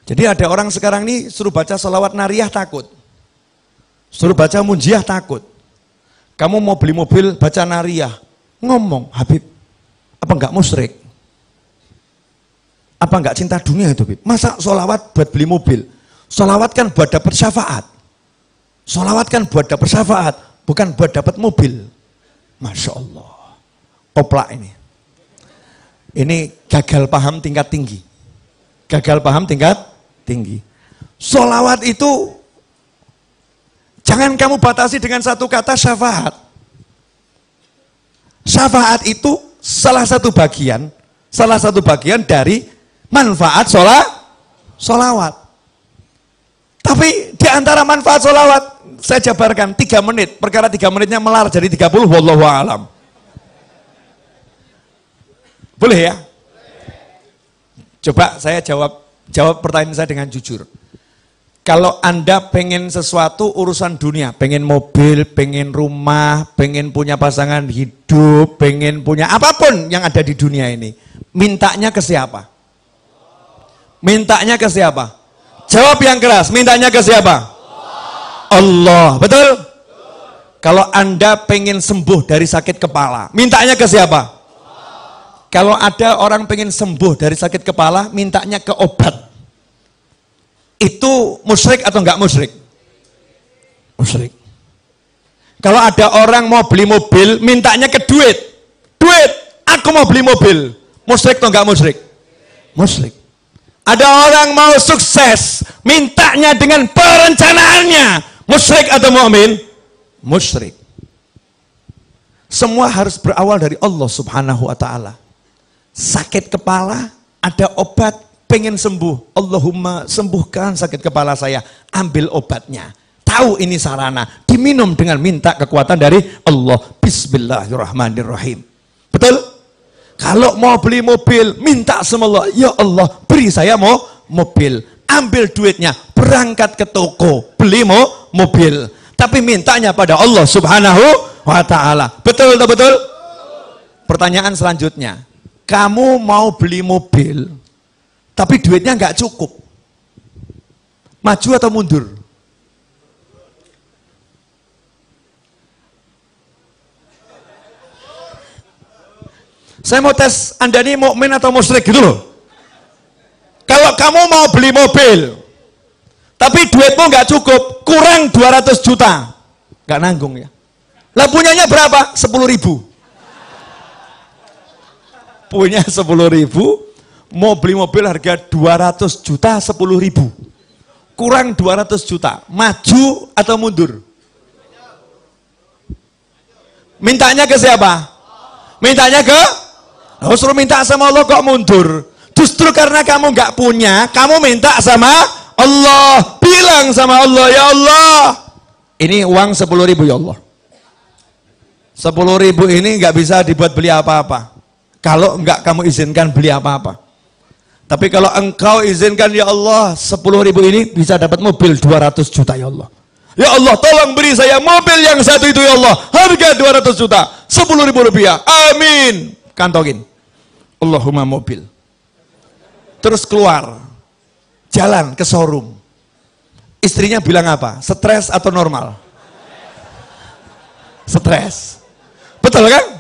Jadi ada orang sekarang ini suruh baca sholawat nariyah takut. Suruh baca munjiah takut. Kamu mau beli mobil baca nariyah. Ngomong, Habib, apa enggak musyrik? Apa enggak cinta dunia itu, Habib? Masa sholawat buat beli mobil? Sholawat kan buat dapat syafaat. Sholawat kan buat dapat syafaat, bukan buat dapat mobil. Masya Allah. Koplak ini. Ini gagal paham tingkat tinggi. Gagal paham tingkat tinggi. Sholawat itu jangan kamu batasi dengan satu kata syafaat. Syafaat itu salah satu bagian dari manfaat sholawat. Tapi di antara manfaat sholawat, saya jabarkan 3 menit, perkara 3 menitnya melar jadi 30, wallahu a'lam. Boleh ya? Coba saya jawab pertanyaan saya dengan jujur. Kalau Anda pengen sesuatu urusan dunia, pengen mobil, pengen rumah, pengen punya pasangan hidup, pengen punya apapun yang ada di dunia ini, mintanya ke siapa? Mintanya ke siapa? Jawab yang keras, mintanya ke siapa? Allah, betul? Kalau Anda pengen sembuh dari sakit kepala, mintanya ke siapa? Kalau ada orang pengen sembuh dari sakit kepala, mintanya ke obat. Itu musyrik atau enggak musyrik? Musyrik. Kalau ada orang mau beli mobil, mintanya ke duit. Duit, aku mau beli mobil. Musyrik atau enggak musyrik? Musyrik. Ada orang mau sukses, mintanya dengan perencanaannya. Musyrik atau mukmin? Musyrik. Semua harus berawal dari Allah Subhanahu wa taala. Sakit kepala, ada obat, pengen sembuh. Allahumma sembuhkan sakit kepala saya. Ambil obatnya. Tahu ini sarana, diminum dengan minta kekuatan dari Allah. Bismillahirrahmanirrahim. Betul? Kalau mau beli mobil, minta sama Allah. Ya Allah, beri saya mobil. Ambil duitnya, berangkat ke toko, beli mobil. Tapi mintanya pada Allah Subhanahu wa ta'ala. Betul atau betul? Pertanyaan selanjutnya. Kamu mau beli mobil, tapi duitnya nggak cukup. Maju atau mundur? Saya mau tes Anda ini mukmin atau musyrik gitu loh. Kalau kamu mau beli mobil, tapi duitmu nggak cukup, kurang 200 juta, nggak nanggung ya. Lah punyanya berapa? 10.000. Punya 10.000, mau beli mobil harga 200 juta 10.000. Kurang 200 juta, maju atau mundur? Mintanya ke siapa? Mintanya ke? Oh, suruh minta sama Allah kok mundur? Justru karena kamu nggak punya, kamu minta sama Allah. Bilang sama Allah, ya Allah, ini uang 10.000 ya Allah. 10.000 ini nggak bisa dibuat beli apa-apa. Kalau enggak kamu izinkan beli apa-apa. Tapi kalau engkau izinkan ya Allah, 10.000 ini bisa dapat mobil 200 juta ya Allah. Ya Allah, tolong beri saya mobil yang satu itu ya Allah. Harga 200 juta, 10.000 rupiah. Amin. Kantongin. Allahumma mobil. Terus keluar. Jalan ke showroom. Istrinya bilang apa? Stres atau normal? Stres. Betul kan?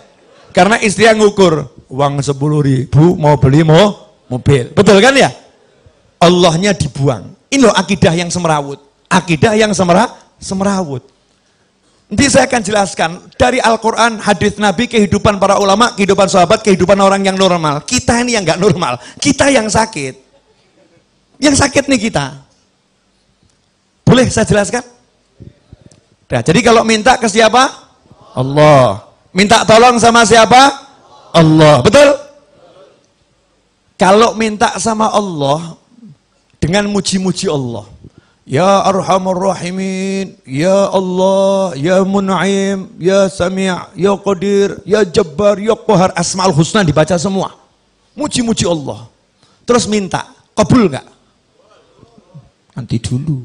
Karena istri yang ngukur, uang 10.000 mau beli mobil. Betul kan ya? Allahnya dibuang. Ini loh akidah yang semerawut. Akidah yang semerawut. Nanti saya akan jelaskan dari Al-Quran, hadis Nabi, kehidupan para ulama, kehidupan sahabat, kehidupan orang yang normal. Kita ini yang nggak normal. Kita yang sakit. Yang sakit nih kita. Boleh saya jelaskan? Nah, jadi kalau minta ke siapa? Allah. Minta tolong sama siapa? Allah. Betul? Kalau minta sama Allah dengan muji-muji Allah. Ya Arhamar Rahimin, Ya Allah, Ya Mun'im, Ya Sami', Ya Qadir, Ya Jabbar, Ya Qahar, Asma'ul Husna dibaca semua. Muji-muji Allah. Terus minta, kabul nggak? Nanti dulu.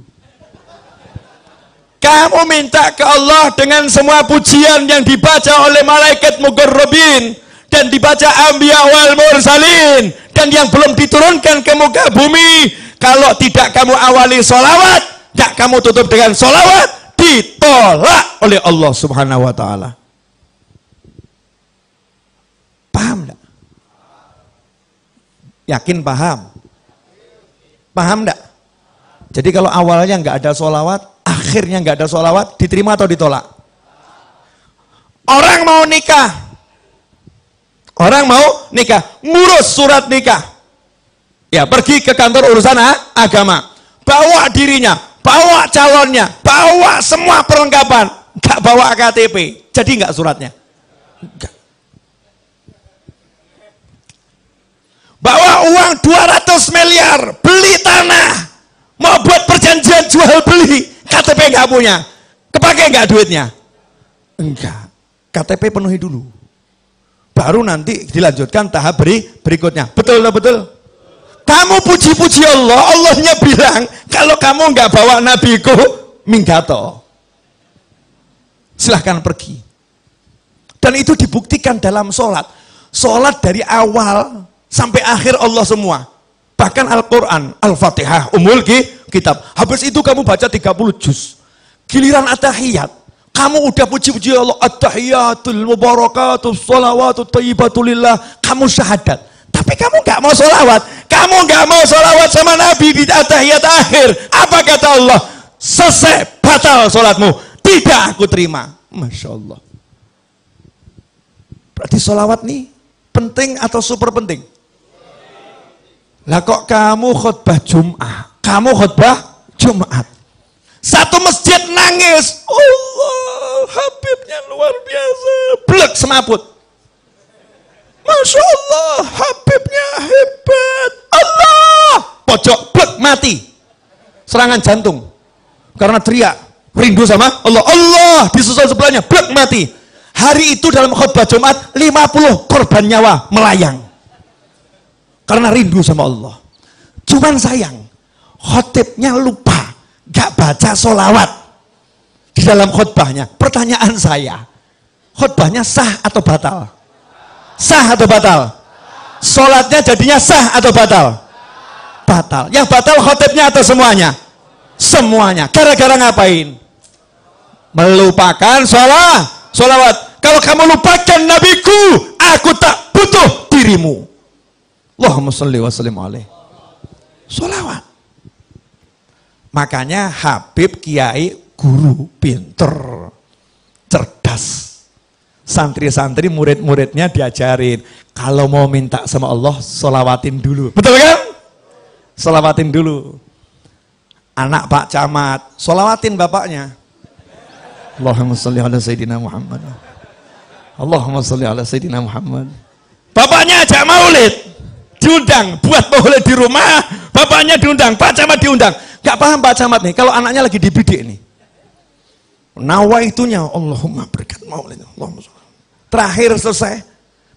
Kamu minta ke Allah dengan semua pujian yang dibaca oleh malaikat muqarrabin, dan dibaca anbiya wal mursalin, dan yang belum diturunkan ke muka bumi. Kalau tidak kamu awali sholawat, tidak kamu tutup dengan sholawat, ditolak oleh Allah Subhanahu wa ta'ala. Paham enggak? Yakin paham? Paham enggak? Jadi kalau awalnya nggak ada sholawat, akhirnya nggak ada sholawat, diterima atau ditolak? Orang mau nikah, ngurus surat nikah, ya pergi ke kantor urusan agama, bawa dirinya, bawa calonnya, bawa semua perlengkapan, nggak bawa KTP, jadi nggak suratnya? Enggak. Bawa uang 200 miliar, beli tanah, mau buat perjanjian jual beli, KTP nggak punya, kepake nggak duitnya? Enggak, KTP penuhi dulu, baru nanti dilanjutkan tahap berikutnya. Betul? Kamu puji-puji Allah, Allahnya bilang kalau kamu nggak bawa nabiku, minggato, silahkan pergi. Dan itu dibuktikan dalam sholat dari awal sampai akhir Allah semua. Bahkan Al-Quran, Al-Fatihah, Kitab. Habis itu kamu baca 30 juz. Giliran at-tahiyat, kamu udah puji-puji Allah, at-tahiyatul mubarakatul sholawatut thayyibatulillah, kamu syahadat. Tapi kamu nggak mau sholawat. Kamu nggak mau sholawat sama Nabi di at-tahiyat akhir. Apa kata Allah? Selesai, batal sholatmu. Tidak aku terima. Masya Allah. Berarti sholawat nih penting atau super penting? Lah kok kamu khutbah Jumat, satu masjid nangis, Allah Habibnya luar biasa, blek semaput, Masya Allah Habibnya hebat, Allah, pojok blek mati, serangan jantung karena teriak rindu sama Allah, Allah disusul sebelahnya blek mati. Hari itu dalam khutbah Jumat 50 korban nyawa melayang karena rindu sama Allah. Cuman sayang, khotibnya lupa, gak baca sholawat di dalam khutbahnya. Pertanyaan saya, khutbahnya sah atau batal? Sah atau batal? Sholatnya jadinya sah atau batal? Batal. Yang batal khotibnya atau semuanya? Semuanya. Gara-gara ngapain? Melupakan sholawat. Kalau kamu lupakan nabiku, aku tak butuh dirimu. Allahumma sholli wa sallim alaihi. Sholawat. Makanya Habib Kiai guru pinter, cerdas. Santri-santri murid-muridnya diajarin, kalau mau minta sama Allah, sholawatin dulu. Betul kan? Sholawatin dulu. Anak Pak Camat, sholawatin bapaknya. Allahumma sholli ala Sayyidina Muhammad. Allahumma sholli ala Sayyidina Muhammad. Bapaknya ajak maulid, diundang buat maulid di rumah, bapaknya diundang, Pak Camat diundang. Gak paham Pak Camat nih, kalau anaknya lagi dibidik nih, nawaitunya Allahumma berkat maulid, Allahumma sholli. Terakhir selesai,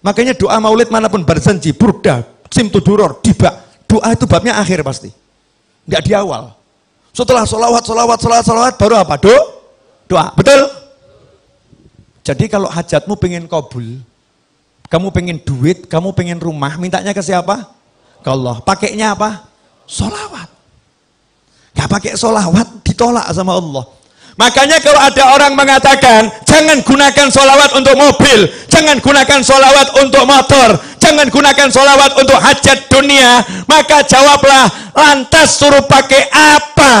makanya doa maulid manapun berjanji, burda, simtuduror, dibak, doa itu babnya akhir pasti, nggak di awal. Setelah sholawat baru apa? Doa, betul? Jadi kalau hajatmu pengen kabul, kamu pengen duit, kamu pengen rumah, mintanya ke siapa? Ke Allah. Pakainya apa? Sholawat. Gak pakai sholawat, ditolak sama Allah. Makanya kalau ada orang mengatakan, jangan gunakan sholawat untuk mobil, jangan gunakan sholawat untuk motor, jangan gunakan sholawat untuk hajat dunia, maka jawablah, lantas suruh pakai apa?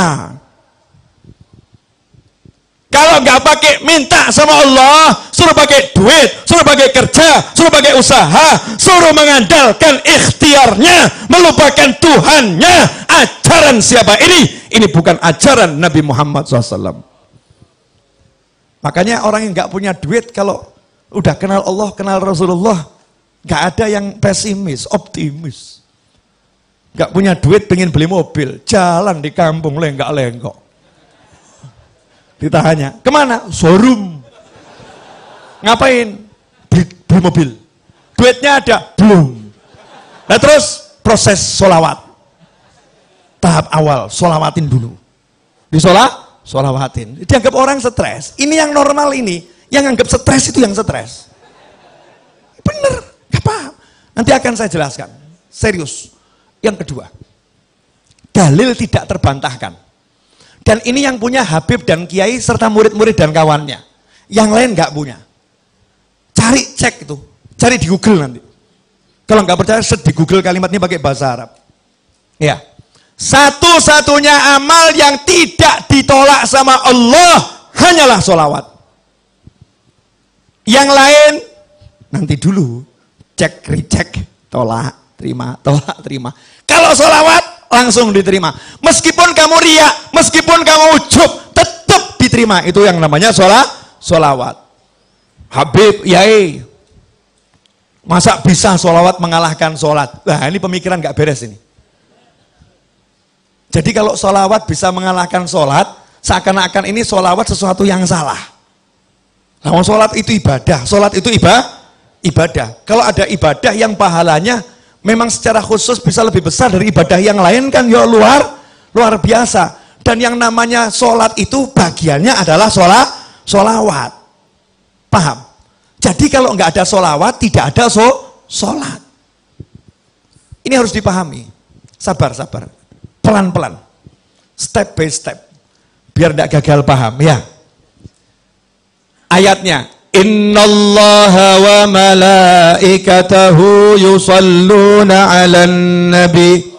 Kalau nggak pakai minta sama Allah, suruh pakai duit, suruh pakai kerja, suruh pakai usaha, suruh mengandalkan ikhtiarnya, melupakan Tuhannya. Ajaran siapa ini? Ini bukan ajaran Nabi Muhammad SAW. Makanya orang yang nggak punya duit, kalau udah kenal Allah, kenal Rasulullah, nggak ada yang pesimis, optimis. Nggak punya duit, pengen beli mobil, jalan di kampung lenggak-lenggok. Ditanya, kemana? Showroom. Ngapain? Beli mobil. Duitnya ada? Belum. Nah terus proses sholawat. Tahap awal, sholawatin dulu. Sholawatin. Dianggap orang stres. Ini yang normal ini. Yang anggap stres itu yang stres. Bener. Nanti akan saya jelaskan. Serius. Yang kedua, dalil tidak terbantahkan. Dan ini yang punya Habib dan Kiai serta murid-murid dan kawannya. Yang lain nggak punya. Cari cek itu. Cari di Google nanti. Kalau nggak percaya, di Google kalimat ini pakai bahasa Arab. Ya. Satu-satunya amal yang tidak ditolak sama Allah hanyalah sholawat. Yang lain nanti dulu. Cek, recheck, tolak, terima, tolak, terima. Kalau sholawat langsung diterima. Meskipun kamu riak, meskipun kamu ujub, tetap diterima. Itu yang namanya sholawat. Habib, Yai, masa bisa sholawat mengalahkan sholat? Nah ini pemikiran gak beres ini. Jadi kalau sholawat bisa mengalahkan sholat, seakan-akan ini sholawat sesuatu yang salah. Nah, sholat itu ibadah, sholat itu ibadah. Kalau ada ibadah yang pahalanya memang secara khusus bisa lebih besar dari ibadah yang lain kan ya luar biasa. Dan yang namanya sholat itu bagiannya adalah sholawat. Paham? Jadi kalau nggak ada sholawat tidak ada sholat. Ini harus dipahami. Sabar. Pelan-pelan. Step by step. Biar tidak gagal paham ya. Ayatnya, innallaha wa malaikatahu yusalluna 'alan nabi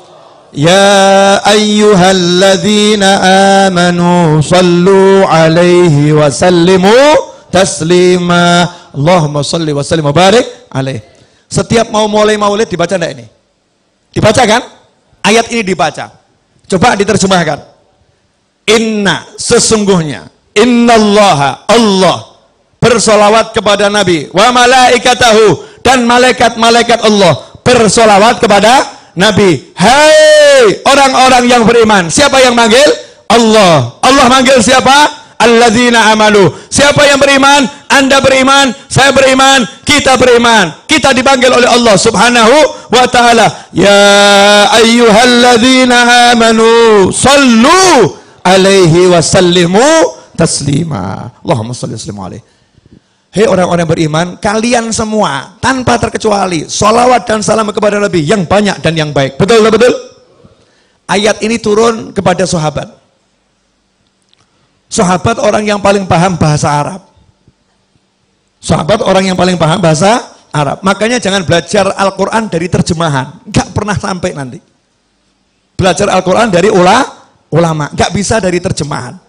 ya ayyuhalladzina amanu sallu 'alaihi wa sallimu taslima. Allahumma shalli wa sallim wa barik alaihi. Setiap mau mulai maulid dibaca enggak ini? Dibaca kan? Ayat ini dibaca. Coba diterjemahkan. Inna, sesungguhnya, innallaha, Allah bersolawat kepada Nabi, wa malaikatahu, dan malaikat-malaikat Allah bersolawat kepada Nabi. Hai orang-orang yang beriman. Siapa yang manggil? Allah. Allah manggil siapa? Alladzina amanu. Siapa yang beriman? Anda beriman, saya beriman, kita beriman. Kita dipanggil oleh Allah subhanahu wa ta'ala. Ya ayyuhalladzina amanu sallu alaihi wa sallimu taslima. Allahumma salli wa sallim alaihi. Hei orang-orang beriman, kalian semua tanpa terkecuali sholawat dan salam kepada Nabi yang banyak dan yang baik. Betul? Ayat ini turun kepada sahabat. Sahabat orang yang paling paham bahasa Arab. Sahabat orang yang paling paham bahasa Arab. Makanya jangan belajar Al-Quran dari terjemahan. Gak pernah sampai nanti. Belajar Al-Quran dari ulama. Gak bisa dari terjemahan.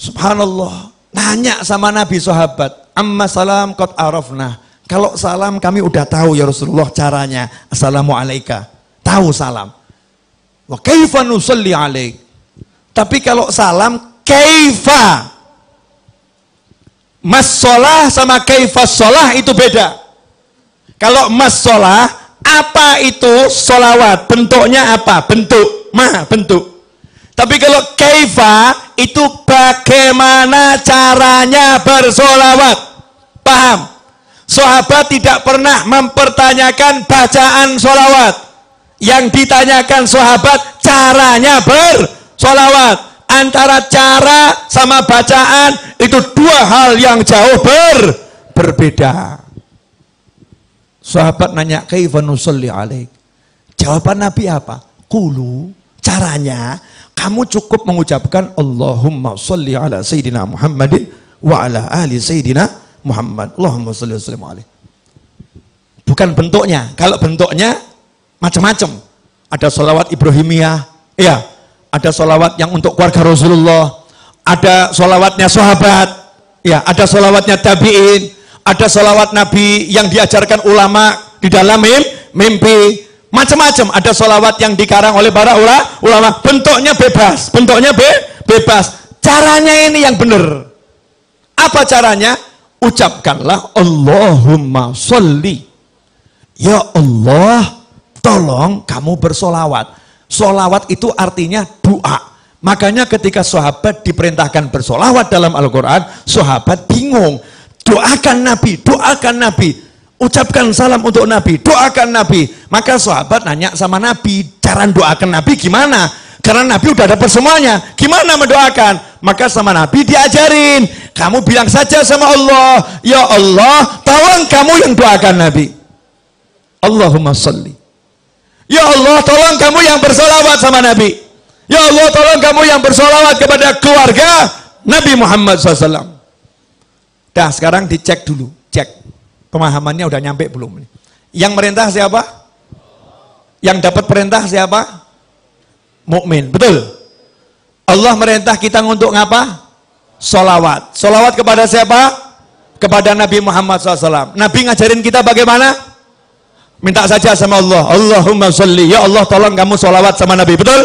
Subhanallah. Nanya sama Nabi sahabat, amma salam qad arafna. Kalau salam kami udah tahu ya Rasulullah caranya. Assalamualaikum. Tahu salam. Wa kaifa nusalli alaik. Tapi kalau salam kaifa. Mas sholah sama kaifa sholah itu beda. Kalau mas sholah, apa itu sholawat? Bentuknya apa? Bentuk. Bentuk. Tapi kalau kaifa itu bagaimana caranya bersolawat. Paham? Sahabat tidak pernah mempertanyakan bacaan solawat. Yang ditanyakan sahabat caranya bersolawat. Antara cara sama bacaan itu dua hal yang jauh berbeda. Sahabat nanya, kaifa nusalli alaik? Jawaban Nabi apa? Qulu, caranya kamu cukup mengucapkan Allahumma sholli ala Sayyidina Muhammadin wa ala ali Sayyidina Muhammad. Allahumma sholli wa sallim alaihi. Bukan bentuknya. Kalau bentuknya macam-macam. Ada sholawat Ibrahimiyah, ya. Ada sholawat yang untuk keluarga Rasulullah. Ada sholawatnya sahabat, ya. Ada sholawatnya tabi'in. Ada sholawat Nabi yang diajarkan ulama di dalam mimpi. Macam-macam. Ada sholawat yang dikarang oleh para ulama. Bentuknya bebas. Bentuknya bebas. Caranya ini yang benar. Apa caranya? Ucapkanlah Allahumma sholli. Ya Allah, tolong kamu bersolawat. Solawat itu artinya doa. Makanya ketika sahabat diperintahkan bersolawat dalam Al-Quran, sahabat bingung. Doakan Nabi, doakan Nabi. Ucapkan salam untuk Nabi, doakan Nabi. Maka sahabat nanya sama Nabi, cara doakan Nabi gimana? Karena Nabi udah dapat semuanya. Gimana mendoakan? Maka sama Nabi diajarin. Kamu bilang saja sama Allah, ya Allah, tolong kamu yang doakan Nabi. Allahumma sholli. Ya Allah, tolong kamu yang bersolawat sama Nabi. Ya Allah, tolong kamu yang bersolawat kepada keluarga Nabi Muhammad SAW. Dah, sekarang dicek dulu. Cek. Pemahamannya udah nyampe belum? Yang merintah siapa? Yang dapat perintah siapa? Mukmin. Betul? Allah merintah kita untuk ngapa? Solawat. Solawat kepada siapa? Kepada Nabi Muhammad SAW. Nabi ngajarin kita bagaimana? Minta saja sama Allah. Allahumma sholli. Ya Allah, tolong kamu solawat sama Nabi. Betul?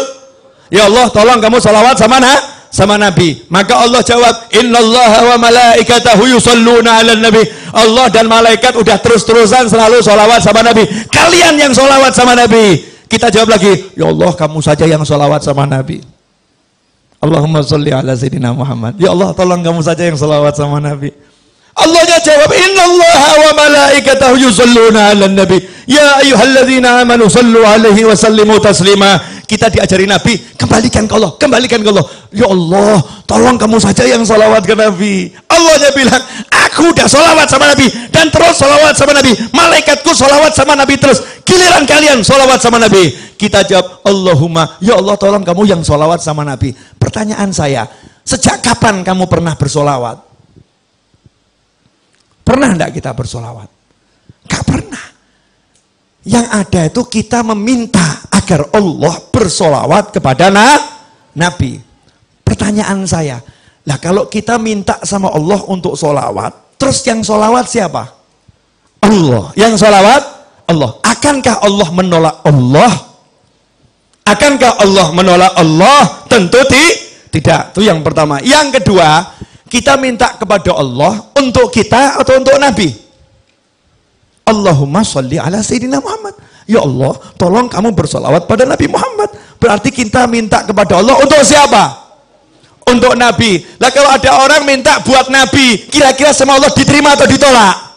Ya Allah, tolong kamu solawat sama Nabi. Maka Allah jawab, innallaha wa malaikatahu yusholluna ala nabi. Allah dan malaikat udah terus-terusan selalu solawat sama Nabi. Kalian yang solawat sama Nabi. Kita jawab lagi, ya Allah, kamu saja yang solawat sama Nabi. Allahumma sholli ala sayyidina Muhammad. Ya Allah, tolong kamu saja yang solawat sama Nabi. Allahnya jawab, innallaha wa malaikatahu yusholluna ala nabi. Ya ayyuhalladzina amanu sallu alaihi wa sallimu taslima. Kita diajari Nabi, kembalikan ke Allah, kembalikan ke Allah. Ya Allah, tolong kamu saja yang salawat ke Nabi. Allahnya bilang, aku udah salawat sama Nabi, dan terus salawat sama Nabi. Malaikatku salawat sama Nabi terus. Giliran kalian salawat sama Nabi. Kita jawab, Allahumma, ya Allah, tolong kamu yang salawat sama Nabi. Pertanyaan saya, sejak kapan kamu pernah bersolawat? Pernah enggak kita bersolawat? Gak pernah. Yang ada itu kita meminta agar Allah bersolawat kepada Nabi. Pertanyaan saya, lah kalau kita minta sama Allah untuk solawat, terus yang solawat siapa? Allah. Yang solawat? Allah. Akankah Allah menolak Allah? Akankah Allah menolak Allah? Tentu tidak. Itu yang pertama. Yang kedua, kita minta kepada Allah untuk kita atau untuk Nabi? Allahumma sholli ala sayyidina Muhammad. Ya Allah, tolong kamu bersolawat pada Nabi Muhammad. Berarti kita minta kepada Allah untuk siapa? Untuk Nabi. Lah kalau ada orang minta buat Nabi, kira-kira sama Allah diterima atau ditolak?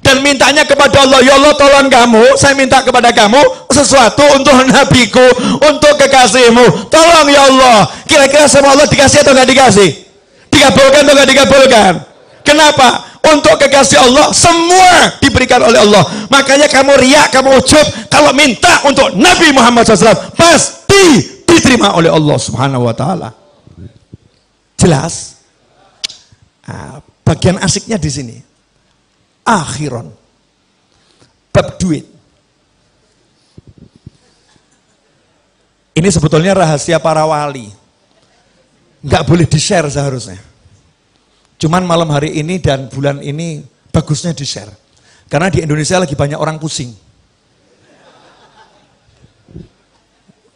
Dan mintanya kepada Allah, ya Allah, tolong kamu, saya minta kepada kamu sesuatu untuk Nabiku, untuk kekasihmu. Tolong ya Allah. Kira-kira sama Allah dikasih atau nggak dikasih? Dikabulkan atau nggak dikabulkan? Kenapa? Untuk kekasih Allah semua diberikan oleh Allah. Makanya kamu riak, kamu ujub kalau minta untuk Nabi Muhammad SAW, pasti diterima oleh Allah Subhanahu wa taala. Jelas? Nah, bagian asiknya di sini. Akhiron. Bab duit. Ini sebetulnya rahasia para wali. Nggak boleh di-share seharusnya. Cuman malam hari ini dan bulan ini bagusnya di-share. Karena di Indonesia lagi banyak orang pusing.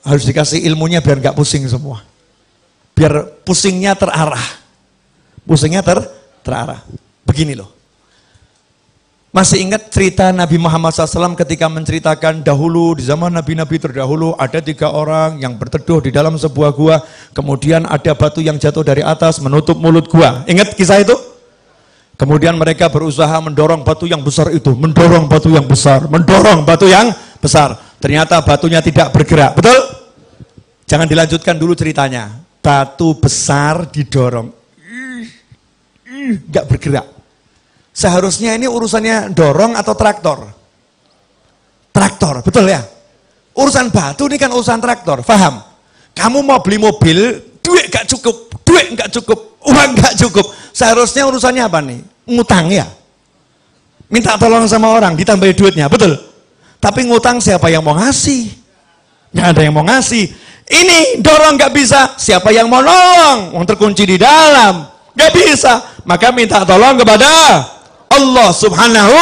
Harus dikasih ilmunya biar nggak pusing semua. Biar pusingnya terarah. Pusingnya terarah. Begini loh. Masih ingat cerita Nabi Muhammad SAW ketika menceritakan dahulu di zaman Nabi-Nabi terdahulu ada 3 orang yang berteduh di dalam sebuah gua, kemudian ada batu yang jatuh dari atas menutup mulut gua. Ingat kisah itu? Kemudian mereka berusaha mendorong batu yang besar itu, mendorong batu yang besar, mendorong batu yang besar. Ternyata batunya tidak bergerak, betul? Jangan dilanjutkan dulu ceritanya. Batu besar didorong, nggak bergerak. Seharusnya ini urusannya dorong atau traktor? Traktor, betul ya? Urusan batu ini kan urusan traktor, paham? Kamu mau beli mobil, duit gak cukup, uang gak cukup. Seharusnya urusannya apa nih? Ngutang ya? Minta tolong sama orang, ditambahin duitnya, betul? Tapi ngutang siapa yang mau ngasih? Gak ada yang mau ngasih. Ini dorong gak bisa, siapa yang mau nolong? Yang terkunci di dalam, gak bisa. Maka minta tolong kepada Allah Subhanahu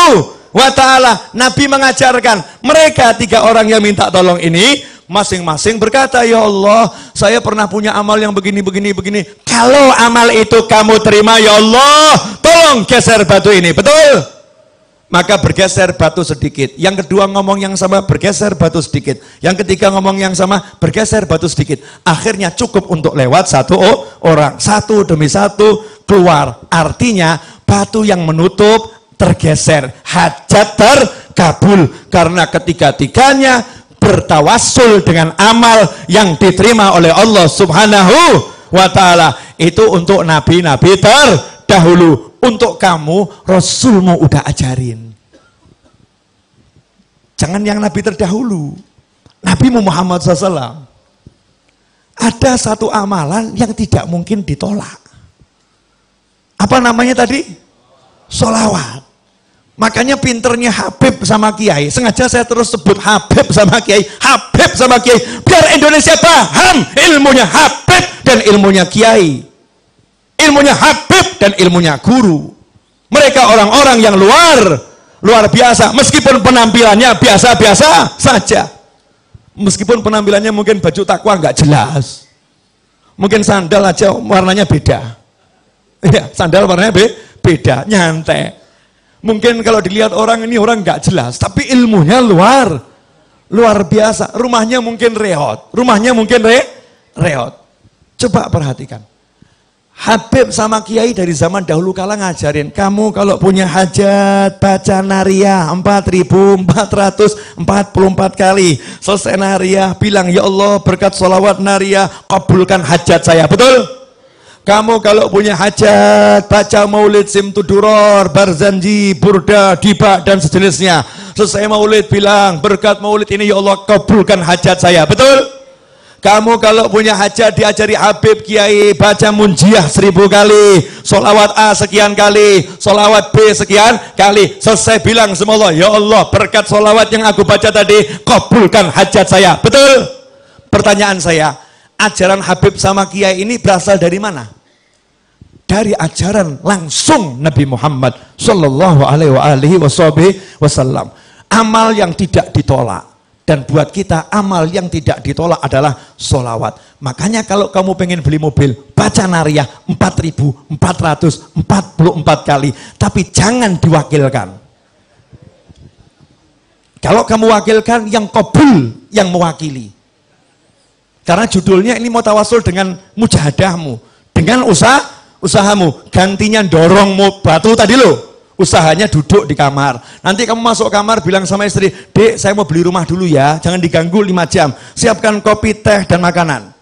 wa ta'ala. Nabi mengajarkan mereka 3 orang yang minta tolong ini masing-masing berkata, ya Allah, saya pernah punya amal yang begini. Kalau amal itu kamu terima, ya Allah, tolong geser batu ini, betul? Maka bergeser batu sedikit. Yang kedua ngomong yang sama, bergeser batu sedikit. Yang ketiga ngomong yang sama, bergeser batu sedikit. Akhirnya cukup untuk lewat 1 orang. 1 demi 1 keluar. Artinya batu yang menutup tergeser. Hajat terkabul. Karena ketiga-tiganya bertawassul dengan amal yang diterima oleh Allah Subhanahu wa ta'ala. Itu untuk nabi-nabi terdahulu. Untuk kamu, Rasulmu udah ajarin. Jangan yang Nabi terdahulu. Nabi Muhammad SAW. Ada satu amalan yang tidak mungkin ditolak. Apa namanya tadi? Sholawat. Makanya pinternya Habib sama Kiai. Sengaja saya terus sebut Habib sama Kiai. Habib sama Kiai. Biar Indonesia paham ilmunya Habib dan ilmunya Kiai. Ilmunya Habib dan ilmunya guru. Mereka orang-orang yang luar biasa. Meskipun penampilannya biasa-biasa saja. Meskipun penampilannya mungkin baju takwa nggak jelas. Mungkin sandal aja warnanya beda. Ya, sandal warnanya beda, nyantai. Mungkin kalau dilihat orang ini orang nggak jelas, tapi ilmunya luar biasa. Rumahnya mungkin reot, reot. Coba perhatikan. Habib sama Kiai dari zaman dahulu kala ngajarin, kamu kalau punya hajat baca nariyah 4.444 kali. Selesai nariyah bilang, ya Allah berkat sholawat nariyah kabulkan hajat saya. Betul? Kamu kalau punya hajat, baca maulid simtuduror, barzanji, burda, diba, dan sejenisnya. Selesai maulid bilang, berkat maulid ini ya Allah kabulkan hajat saya. Betul? Kamu kalau punya hajat diajari Habib Kiai, baca munjiah 1000 kali, sholawat A sekian kali, sholawat B sekian kali. Selesai bilang sama Allah, ya Allah berkat sholawat yang aku baca tadi, kabulkan hajat saya. Betul? Pertanyaan saya, ajaran Habib sama Kiai ini berasal dari mana? Dari ajaran langsung Nabi Muhammad Sallallahu Alaihi Wasallam. Amal yang tidak ditolak. Dan buat kita amal yang tidak ditolak adalah sholawat. Makanya kalau kamu pengen beli mobil, baca nariyah 4.444 kali. Tapi jangan diwakilkan. Kalau kamu wakilkan, yang kabul yang mewakili. Karena judulnya ini mau tawasul dengan mujahadahmu, dengan usahamu. Gantinya dorong batu tadi loh. Usahanya duduk di kamar. Nanti kamu masuk kamar bilang sama istri, Dek saya mau beli rumah dulu ya, jangan diganggu 5 jam. Siapkan kopi, teh, dan makanan.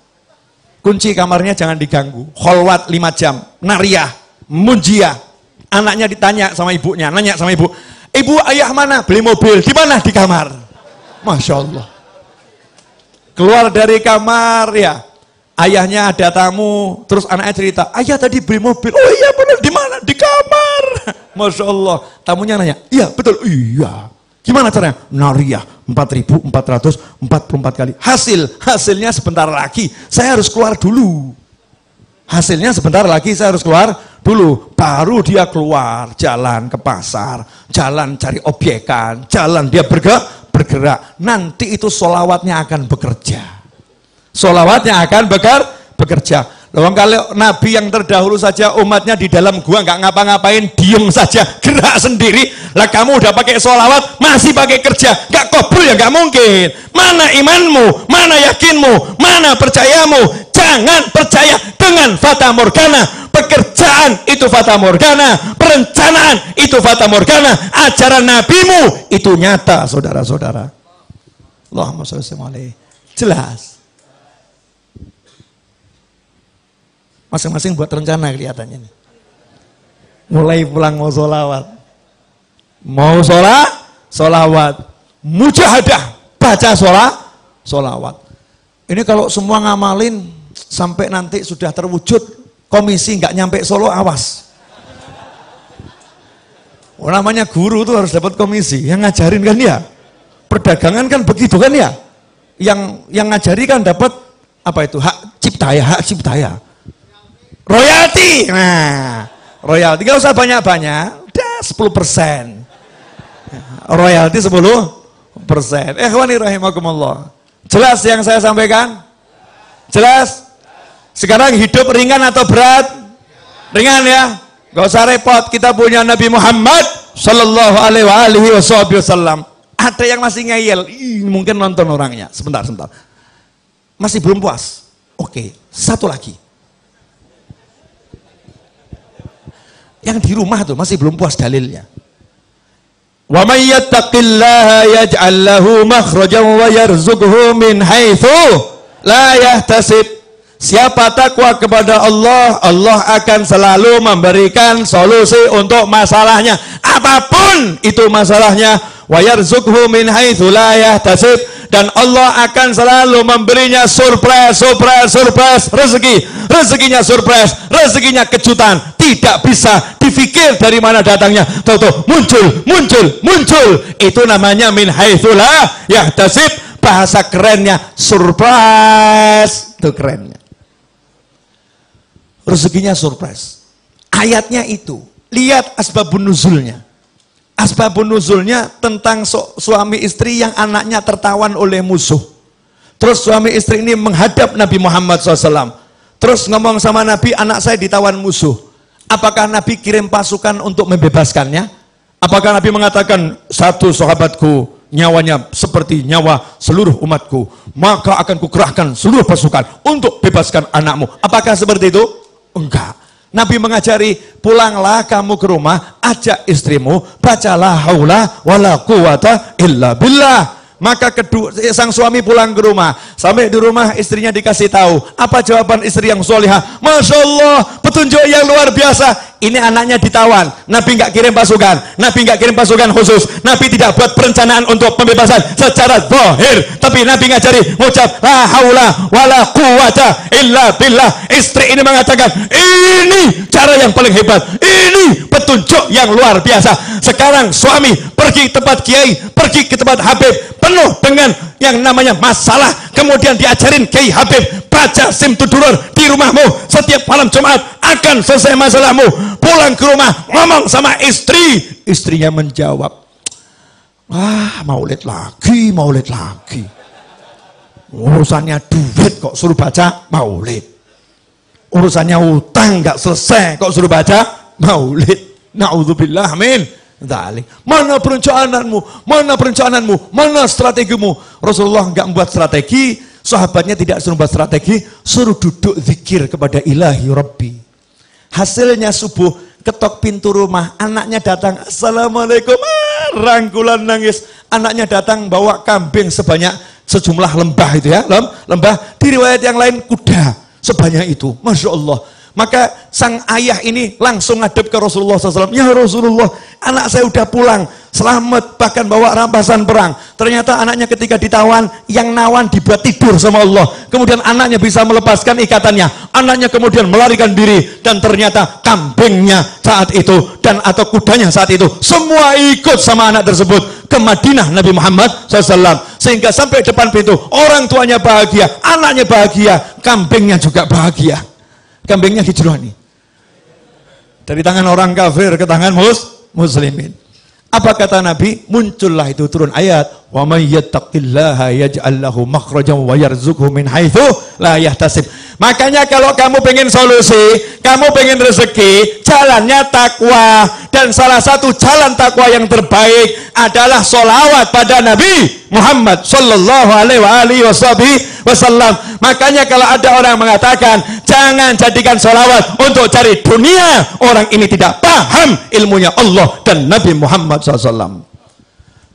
Kunci kamarnya jangan diganggu. Kholwat 5 jam. Nariyah, munjiah. Anaknya ditanya sama ibunya, nanya sama ibu, ibu ayah mana? Beli mobil. Di mana? Di kamar. Masya Allah. Keluar dari kamar ya, ayahnya ada tamu, terus anaknya cerita, ayah tadi beli mobil. Oh iya benar, di mana? Di kamar. Masya Allah. Tamunya nanya, iya betul, iya. Gimana caranya? Nariyah 4.444 kali. Hasilnya sebentar lagi saya harus keluar dulu. Hasilnya sebentar lagi saya harus keluar dulu. Baru dia keluar, jalan ke pasar, jalan cari obyekan, jalan dia bergerak. Nanti itu sholawatnya akan bekerja. Sholawatnya akan bekerja. Loh, kalau Nabi yang terdahulu saja umatnya di dalam gua nggak ngapa-ngapain, diem saja, gerak sendiri. Lah kamu udah pakai sholawat, masih pakai kerja, nggak kabul ya nggak mungkin. Mana imanmu, mana yakinmu, mana percayamu? Jangan percaya dengan fata morgana. Pekerjaan itu fata morgana, perencanaan itu fata morgana. Ajaran nabimu itu nyata, saudara-saudara. Allahumma sholli alaihi. Jelas. Masing-masing buat rencana kelihatannya nih. Mulai pulang mau sholawat. Mau sholawat. Mujahadah, baca sholawat. Ini kalau semua ngamalin, sampai nanti sudah terwujud, komisi nggak nyampe Solo, awas. Oh, namanya guru tuh harus dapat komisi. Yang ngajarin kan ya. Perdagangan kan begitu kan ya. Yang ngajari kan dapat apa itu? Hak cipta ya. Royalti, nah, royalti gak usah banyak-banyak, udah 10%. Royalti 10%. Ikhwani rahimakumullah. Jelas yang saya sampaikan? Jelas? Sekarang hidup ringan atau berat? Ringan ya? Gak usah repot, kita punya Nabi Muhammad Sallallahu Alaihi Wasallam. Ada yang masih ngeyel, mungkin nonton orangnya. Sebentar. Masih belum puas? Oke, satu lagi. Yang di rumah tuh masih belum puas dalilnya. Wa may yattaqillaha yaj'al lahu makhrajan wa yarzuqhu min haitsu la yahtasib. Siapa takwa kepada Allah, Allah akan selalu memberikan solusi untuk masalahnya. Apapun itu masalahnya. wa yarzuqhu min haitsu la yahtasib, dan Allah akan selalu memberinya surprise rezekinya surprise, rezekinya kejutan, tidak bisa difikir dari mana datangnya, tahu-tahu muncul. Itu namanya min haitsu la yahtasib. Bahasa kerennya surprise, itu kerennya. Rezekinya surprise. Ayatnya itu, lihat asbabun nuzulnya. Asbabun nuzulnya tentang suami istri yang anaknya tertawan oleh musuh. Terus suami istri ini menghadap Nabi Muhammad SAW. Terus ngomong sama Nabi, anak saya ditawan musuh. Apakah Nabi kirim pasukan untuk membebaskannya? Apakah Nabi mengatakan, satu sahabatku nyawanya seperti nyawa seluruh umatku, maka akan kukerahkan seluruh pasukan untuk bebaskan anakmu? Apakah seperti itu? Enggak. Nabi mengajari, pulanglah kamu ke rumah, ajak istrimu, bacalah haula wala quwata illa billah. Maka sang suami pulang ke rumah. Sampai di rumah istrinya dikasih tahu. Apa jawaban istri yang solihah? Masya Allah, petunjuk yang luar biasa. Ini anaknya ditawan. Nabi nggak kirim pasukan. Nabi nggak kirim pasukan khusus. Nabi tidak buat perencanaan untuk pembebasan secara zahir. Tapi Nabi ngajari ngucap la haula wala quwata illa billah. Istri ini mengatakan, ini cara yang paling hebat. Ini petunjuk yang luar biasa. Sekarang suami pergi ke tempat kiai, pergi ke tempat habib, penuh dengan yang namanya masalah, kemudian diajarin Kiai Habib, baca Simtudurur di rumahmu setiap malam Jumat, akan selesai masalahmu. Pulang ke rumah, ngomong sama istri, istrinya menjawab, maulid lagi, urusannya duit kok suruh baca maulid, urusannya utang nggak selesai kok suruh baca maulid. Na'udzubillah, amin. Mana perencanaanmu? Mana strategimu? Rasulullah enggak membuat strategi, sahabatnya tidak suruh membuat strategi, suruh duduk zikir kepada Ilahi Rabbi. Hasilnya subuh, ketok pintu rumah, anaknya datang, assalamualaikum, rangkulan nangis. Anaknya datang bawa kambing sejumlah lembah itu ya, lembah. Di riwayat yang lain kuda sebanyak itu, masya Allah. Maka sang ayah ini langsung ngadep ke Rasulullah SAW. Ya Rasulullah, anak saya udah pulang, selamat, bahkan bawa rampasan perang. Ternyata anaknya ketika ditawan, yang nawan dibuat tidur sama Allah. Kemudian anaknya bisa melepaskan ikatannya. Anaknya kemudian melarikan diri. Dan ternyata kambingnya saat itu, atau kudanya saat itu, semua ikut sama anak tersebut ke Madinah Nabi Muhammad SAW. Sehingga sampai depan pintu, orang tuanya bahagia, anaknya bahagia, kambingnya juga bahagia. Kambingnya hijrah nih. Dari tangan orang kafir ke tangan muslimin. Apa kata Nabi? Muncullah itu turun ayat, wa may yattaqillaha yaj'al lahu makhrajan wa yarzuqhu min haitsu la yahtasib. Makanya kalau kamu pengen solusi, kamu pengen rezeki, jalannya takwa. Dan salah satu jalan takwa yang terbaik adalah sholawat pada Nabi Muhammad sallallahu alaihi wasallam. Makanya kalau ada orang mengatakan jangan jadikan sholawat untuk cari dunia, orang ini tidak paham ilmunya Allah dan Nabi Muhammad SAW.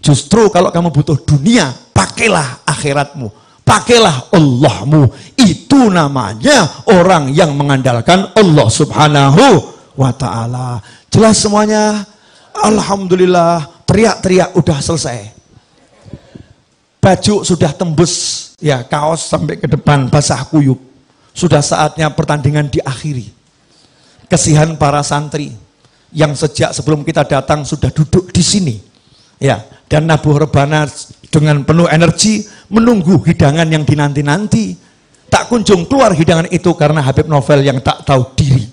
Justru kalau kamu butuh dunia, pakailah akhiratmu, pakailah Allahmu. Itu namanya orang yang mengandalkan Allah subhanahu wa ta'ala. Jelas semuanya? Alhamdulillah. Teriak-teriak udah selesai. Baju sudah tembus, ya, kaos sampai ke depan basah kuyup. Sudah saatnya pertandingan diakhiri. Kesihan para santri yang sejak sebelum kita datang sudah duduk di sini, ya, dan nabuh rebana dengan penuh energi menunggu hidangan yang dinanti-nanti. Tak kunjung keluar hidangan itu karena Habib Novel yang tak tahu diri.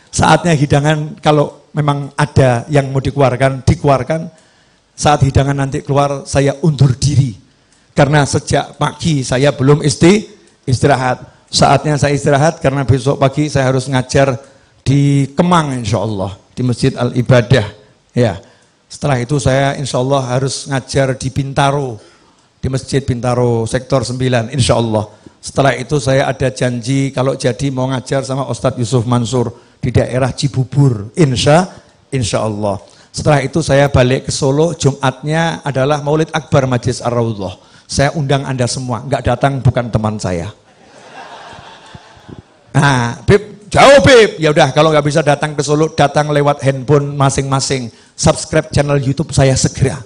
Saatnya hidangan, kalau memang ada yang mau dikeluarkan. Saat hidangan nanti keluar, saya undur diri. Karena sejak pagi saya belum istirahat. Saatnya saya istirahat karena besok pagi saya harus ngajar di Kemang insya Allah, di Masjid Al-Ibadah. Ya. Setelah itu saya insya Allah harus ngajar di Bintaro, di Masjid Bintaro Sektor 9 insya Allah. Setelah itu saya ada janji kalau jadi mau ngajar sama Ustadz Yusuf Mansur di daerah Cibubur insya Allah. Setelah itu saya balik ke Solo, Jumatnya adalah Maulid Akbar Majelis Ar-Raudhah. Saya undang Anda semua, nggak datang bukan teman saya. Nah, Bib, jauh Bib. Ya udah, kalau nggak bisa datang ke Solo, datang lewat handphone masing-masing. subscribe channel YouTube saya segera.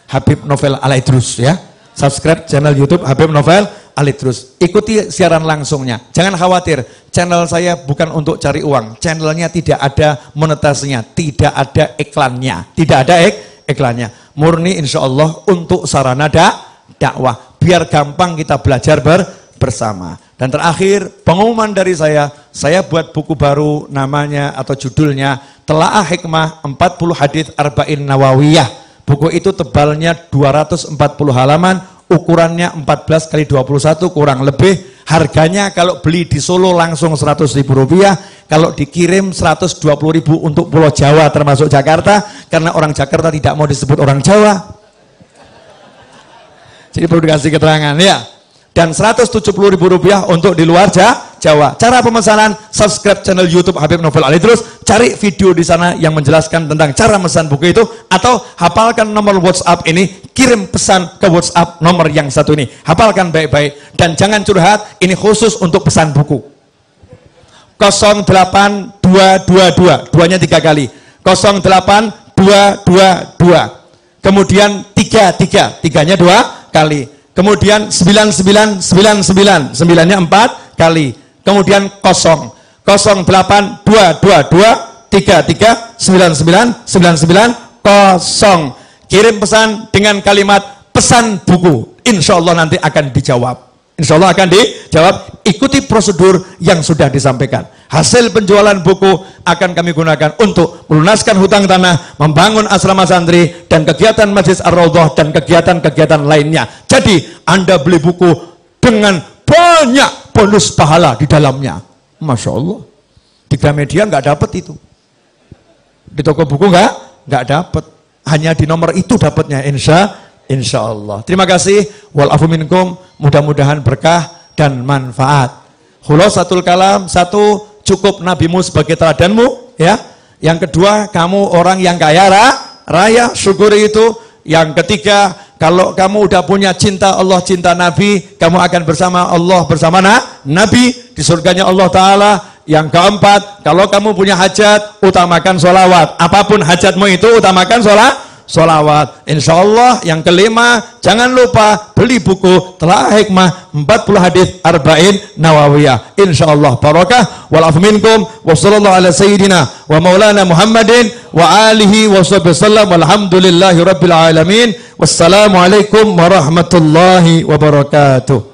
Habib Novel Al-Idrus ya. Subscribe channel YouTube Habib Novel Al-Idrus. Ikuti siaran langsungnya. Jangan khawatir, channel saya bukan untuk cari uang. Channelnya tidak ada monetasenya, tidak ada iklannya. Tidak ada iklannya. Murni insya Allah untuk sarana dakwah. Biar gampang kita belajar bersama. Dan terakhir, pengumuman dari saya buat buku baru namanya atau judulnya Telaah Hikmah 40 Hadits Arba'in Nawawiyah. Buku itu tebalnya 240 halaman, ukurannya 14 x 21 kurang lebih. Harganya kalau beli di Solo langsung Rp100.000, kalau dikirim Rp120.000 untuk Pulau Jawa termasuk Jakarta, karena orang Jakarta tidak mau disebut orang Jawa. Jadi perlu dikasih keterangan ya. Dan Rp170.000 untuk di luar Jawa. Cara pemesanan, subscribe channel YouTube Habib Novel Al-Idrus, cari video di sana yang menjelaskan tentang cara memesan buku itu, atau hafalkan nomor WhatsApp ini, kirim pesan ke WhatsApp nomor yang satu ini. Hafalkan baik-baik dan jangan curhat, ini khusus untuk pesan buku. 08222, duanya 3 kali. 08222. Kemudian 33, tiganya 2 kali. Kemudian 9999, 9-nya 4 kali. Kemudian 08222339999 Kirim pesan dengan kalimat pesan buku. Insya Allah nanti akan dijawab. Insya Allah akan dijawab. Ikuti prosedur yang sudah disampaikan. Hasil penjualan buku akan kami gunakan untuk melunaskan hutang tanah, membangun asrama santri, dan kegiatan Masjid Ar-Raudhah dan kegiatan-kegiatan lainnya. Jadi Anda beli buku dengan banyak bonus pahala di dalamnya. Masya Allah. Di Gramedia nggak dapat itu. Di toko buku nggak dapat. Hanya di nomor itu dapatnya. Insya Allah. Terima kasih. Walafu minkum. Mudah-mudahan berkah dan manfaat. Khulasatul kalam, 1, cukup nabimu sebagai teladanmu, ya. Yang kedua, kamu orang yang kaya raya, syukuri itu. Yang ketiga, kalau kamu udah punya cinta Allah, cinta Nabi, kamu akan bersama Allah, bersama Nabi di surganya Allah Ta'ala. Yang keempat, kalau kamu punya hajat, utamakan sholawat. Apapun hajatmu itu, utamakan sholawat. Insya Allah. Yang kelima, jangan lupa beli buku Telaah Hikmah 40 Hadits Arba'in Nawawiyah. Insya Allah barakah. Walafu minkum. Wassallallahu ala sayyidina wa maulana Muhammadin wa alihi wa sallam. Walhamdulillahi rabbil alamin. Wassalamualaikum warahmatullahi wabarakatuh.